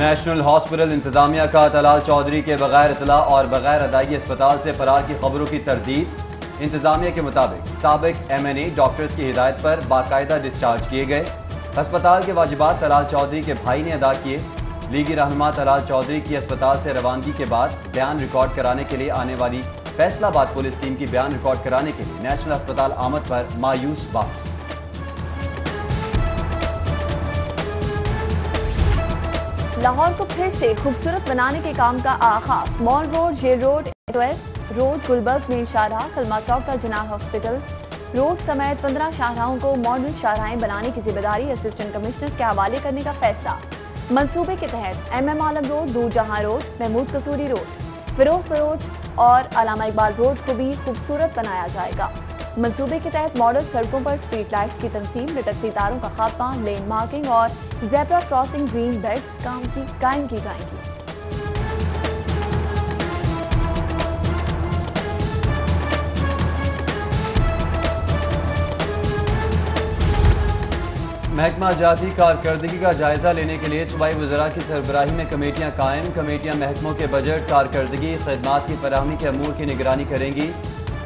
National hospital انتظامیہ کا طلال چودھری کے بغیر اطلاع اور بغیر ادائیگی اسپتال سے فرار کی خبروں کی تردید۔ انتظامیہ کے مطابق سابق MNA ڈاکٹرز کی ہدایت پر باقاعدہ ڈسچارج کیے گئے۔ ہسپتال کے واجبات طلال چودھری کے بھائی نے ادا کیے۔ لیگی رہنما طلال چودھری کی اسپتال سے روانگی کے بعد بیان ریکارڈ کرانے کے لیے آنے والی فیصل آباد پولیس ٹیم کی بیان ریکارڈ کرانے کے لیے نیشنل ہسپتال آمد پر مایوس باکس۔ لاہور کو پھر سے خوبصورت بنانے کے کام کا آغاز۔ Mall road, jail road, SOS road, Gulberg main شاہراہ، کلمہ چوک کا جناح ہاسپٹل روڈ سمیت 15 شاہراہوں کو ماڈل شاہراہیں بنانے کی ذمہ داری اسسٹنٹ کمشنر کے حوالے کرنے کا فیصلہ۔ منصوبے کے تحت MM عالم road, Noor Jahan road, Mahmood Kasuri road, Feroz road اور علامہ اقبال روڈ کو بھی خوبصورت بنایا جائے گا۔ منصوبے کے تحت ماڈل سڑکوں پر اسٹریٹ لائٹس کی تنصیب، لٹکتی تاروں کا خاتمہ، لین مارکنگ اور زیبرا کراسنگ گرین بیلٹس قائم کی جائیں گی۔ محکمہ جاتی کارکردگی کا جائزہ لینے کے لیے صوبائی وزراء کی سربراہی میں کمیٹیاں قائم۔ کمیٹیاں محکموں کے بجٹ، کارکردگی، خدمات کی فراہمی کے امور کی نگرانی کریں گی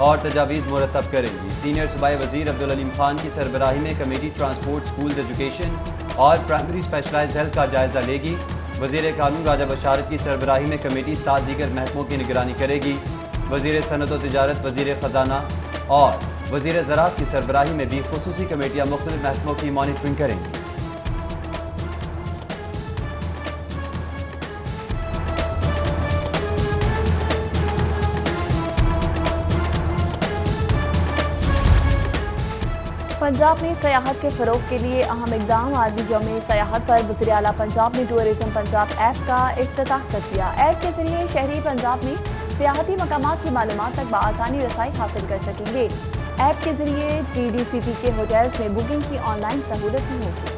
اور تجاویز مرتب کریں گی۔ سینئر صوبائی وزیر عبدالعلیم خان کی سربراہی میں کمیٹی ٹرانسپورٹ، سکولز ایجوکیشن اور پرائمری اسپیشلائزڈ ہیلتھ کا جائزہ لے گی۔ وزیر قانون راجہ بشارت کی سربراہی میں کمیٹی 7 دیگر محکموں کی نگرانی کرے گی۔ وزیر صنعت و تجارت، وزیر خزانہ اور وزیر زراعت کی سربراہی میں بھی خصوصی کمیٹیاں مختلف محکموں کی مانیٹرنگ کریں گی۔ پنجاب میں سیاحت کے فروغ کے لیے اہم اقدام۔ عالمی یوم سیاحت پر وزیر اعلیٰ پنجاب نے ٹورزم پنجاب ایپ کا افتتاح کر دیا۔ ایپ کے ذریعے شہری پنجاب میں سیاحتی مقامات کی معلومات تک بآسانی رسائی حاصل کر سکیں گے۔ ایپ کے ذریعے TDCP کے ہوٹلز میں بکنگ کی آن لائن سہولت بھی ہوگی۔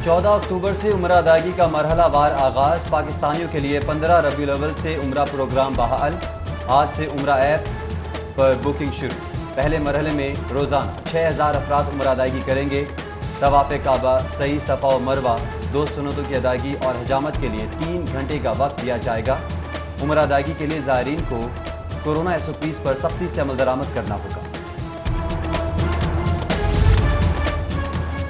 14 اکتوبر سے عمرہ ادائیگی کا مرحلہ وار آغاز۔ پاکستانیوں کے لیے 15 ربیع الاول سے عمرہ پروگرام بحال۔ آج سے عمرہ ایپ پر بکنگ شروع۔ پہلے مرحلے میں روزانہ 6000 افراد عمرہ ادائیگی کریں گے۔ طواف کعبہ، سعی، صفا و مروہ، 2 سنتوں کی ادائیگی اور حجامت کے لیے 3 گھنٹے کا وقت دیا جائے گا۔ عمرہ ادائیگی کے لیے زائرین کو کورونا SOPs پر سختی سے عمل درآمد کرنا ہوگا۔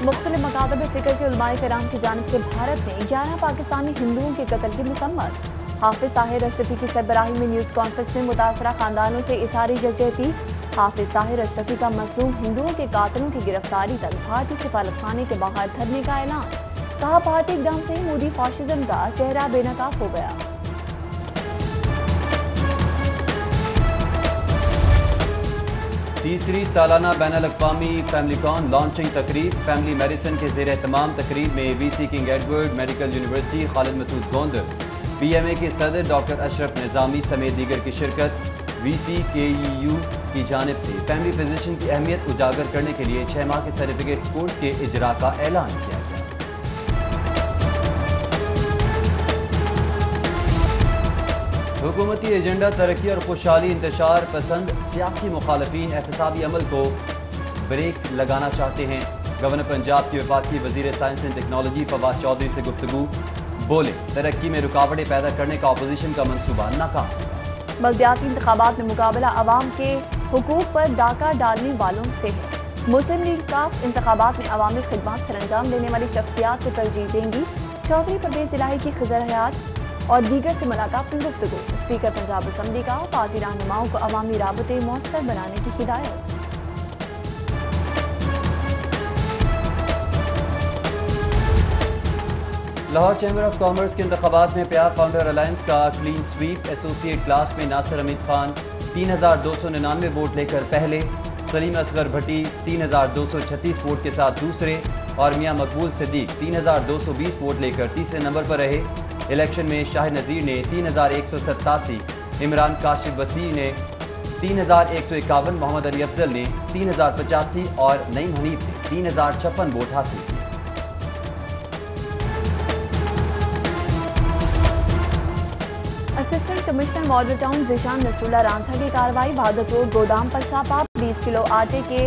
مختلف مکاتب فکر کے علماء کرام کی جانب سے بھارت میں 11 پاکستانی ہندوؤں کے قتل کی مذمت۔ حافظ طاہر اشرفی کی سربراہی میں نیوز کانفرنس میں متاثرہ خاندانوں سے اظہار یکجہتی۔ حافظ طاہر اشرفی کا مظلوم ہندوؤں کے قاتلوں کی گرفتاری تک بھارتی سفارت خانے کے باہر دھرنے کا اعلان۔ کہا بھارتی اقدام سے مودی فاشزم کا چہرہ بے نقاب ہو گیا۔ تیسری سالانہ بین الاقوامی فیملی کون لانچنگ تقریب۔ فیملی میڈیسن کے زیر اہتمام تقریب میں VC king Edward medical university Khalid Masood Gondar, PMA کے صدر ڈاکٹر اشرف نظامی سمیت دیگر کی شرکت۔ VC KEU کی جانب سے فیملی فزیشین کی اہمیت اجاگر کرنے کے لیے 6 ماہ کے سرٹیفکیٹ کورس کے اجراء کا اعلان کیا گیا۔ حکومتی ایجنڈا ترقی اور خوشحالی، انتشار پسند سیاسی مخالفین احتسابی عمل کو بریک لگانا چاہتے ہیں۔ گورنر پنجاب کی وفاقی وزیر science and technology Fawad Chaudhry سے گفتگو، بولے ترقی میں رکاوٹیں پیدا کرنے کا اپوزیشن کا منصوبہ ناکام۔ بلدیاتی انتخابات میں مقابلہ عوام کے حقوق پر ڈاکہ ڈالنے والوں سے ہے۔ مسلم لیگ کاف انتخابات میں عوامی خدمات سر انجام دینے والی شخصیات کو ترجیح دیں گی۔ چودھری پرویز الہی کی خضر حیات اور دیگر سے ملاقات میں گفتگو۔ اسپیکر پنجاب اسمبلی کا پارٹی رہنماؤں کو عوامی رابطے مؤثر بنانے کی ہدایت۔ لاہور چیمبر آف کامرس کے انتخابات میں پیار فاؤنڈر الائنس کا کلین سویپ۔ ایسوسی ایٹ کلاس میں ناصر حمید خان 3299 ووٹ لے کر پہلے، سلیم اصغر بھٹی 3236 ووٹ کے ساتھ دوسرے اور میاں مقبول صدیق 3220 ووٹ لے کر تیسرے نمبر پر رہے۔ الیکشن میں شاہد نذیر نے 3187، عمران کاشف وسیع نے 3151، محمد علی افضل نے 3085 اور نعیم حنیف نے 3056 ووٹ حاصل کیے۔ Assistant commissioner model town Zeeshan Nasrullah Ranjha کی کارروائی۔ بہادر روڈ گودام پر چھاپہ، 20 کلو آٹے کے